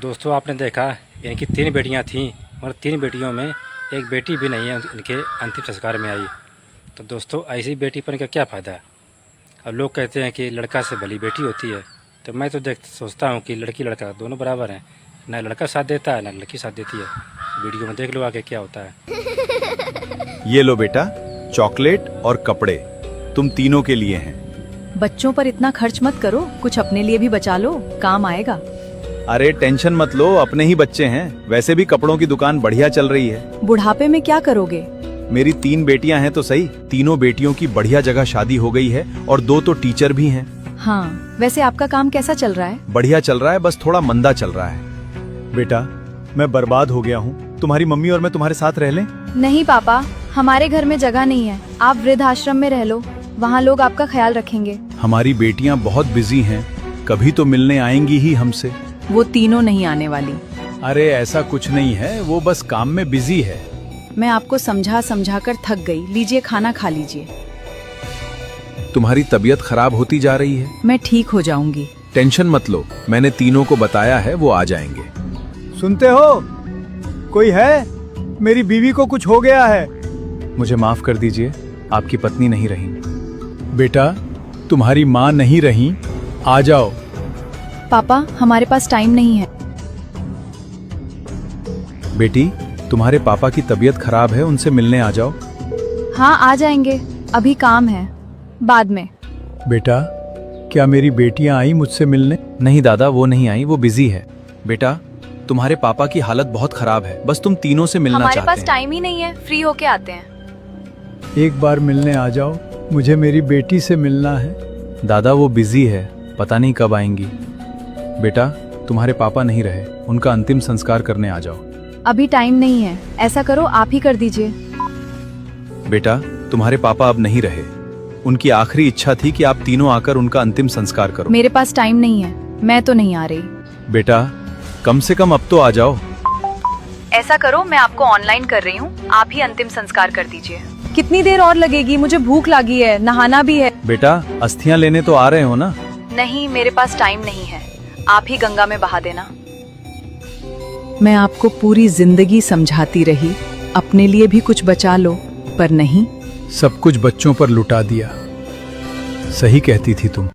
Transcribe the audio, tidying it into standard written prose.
दोस्तों आपने देखा इनकी 3 बेटियां थीं और 3 बेटियों में एक बेटी भी नहीं है इनके अंतिम संस्कार में आई। तो दोस्तों ऐसी बेटी पर इनका क्या फ़ायदा। अब लोग कहते हैं कि लड़का से भली बेटी होती है, तो मैं तो सोचता हूँ कि लड़की लड़का दोनों बराबर हैं। ना लड़का साथ देता है ना लड़की साथ देती है। वीडियो में देख लो आगे क्या होता है। ये लो बेटा, चॉकलेट और कपड़े तुम तीनों के लिए हैं। बच्चों पर इतना खर्च मत करो, कुछ अपने लिए भी बचा लो, काम आएगा। अरे टेंशन मत लो, अपने ही बच्चे हैं। वैसे भी कपड़ों की दुकान बढ़िया चल रही है। बुढ़ापे में क्या करोगे? मेरी 3 बेटियां हैं तो सही, तीनों बेटियों की बढ़िया जगह शादी हो गई है और 2 तो टीचर भी हैं। हाँ, वैसे आपका काम कैसा चल रहा है? बढ़िया चल रहा है, बस थोड़ा मंदा चल रहा है। बेटा, मैं बर्बाद हो गया हूँ, तुम्हारी मम्मी और मैं तुम्हारे साथ रह लें? नहीं पापा, हमारे घर में जगह नहीं है, आप वृद्धाश्रम में रह लो, वहाँ लोग आपका ख्याल रखेंगे। हमारी बेटियां बहुत बिजी हैं, कभी तो मिलने आएंगी ही हमसे। वो तीनों नहीं आने वाली। अरे ऐसा कुछ नहीं है, वो बस काम में बिजी है। मैं आपको समझा समझा कर थक गई, लीजिए खाना खा लीजिए। तुम्हारी तबीयत खराब होती जा रही है। मैं ठीक हो जाऊंगी। टेंशन मत लो, मैंने तीनों को बताया है, वो आ जाएंगे। सुनते हो? कोई है? मेरी बीवी को कुछ हो गया है। मुझे माफ कर दीजिए, आपकी पत्नी नहीं रही। बेटा, तुम्हारी माँ नहीं रही, आ जाओ। पापा, हमारे पास टाइम नहीं है। बेटी, तुम्हारे पापा की तबीयत खराब है, उनसे मिलने आ जाओ। हाँ आ जाएंगे, अभी काम है, बाद में। बेटा, क्या मेरी बेटियां आई मुझसे मिलने? नहीं दादा, वो नहीं आई, वो बिजी है। बेटा, तुम्हारे पापा की हालत बहुत खराब है, बस तुम तीनों से मिलना हमारे चाहते पास हैं। टाइम ही नहीं है, फ्री होके आते हैं। एक बार मिलने आ जाओ, मुझे मेरी बेटी से मिलना है। दादा वो बिजी है, पता नहीं कब आएंगी। बेटा, तुम्हारे पापा नहीं रहे, उनका अंतिम संस्कार करने आ जाओ। अभी टाइम नहीं है, ऐसा करो आप ही कर दीजिए। बेटा, तुम्हारे पापा अब नहीं रहे, उनकी आखिरी इच्छा थी कि आप तीनों आकर उनका अंतिम संस्कार करो। मेरे पास टाइम नहीं है, मैं तो नहीं आ रही। बेटा, कम से कम अब तो आ जाओ। ऐसा करो, मैं आपको ऑनलाइन कर रही हूँ, आप ही अंतिम संस्कार कर दीजिए। कितनी देर और लगेगी? मुझे भूख लगी है, नहाना भी है। बेटा, अस्थियां लेने तो आ रहे हो ना? नहीं, मेरे पास टाइम नहीं है, आप ही गंगा में बहा देना। मैं आपको पूरी जिंदगी समझाती रही, अपने लिए भी कुछ बचा लो, पर नहीं। सब कुछ बच्चों पर लुटा दिया। सही कहती थी तुम।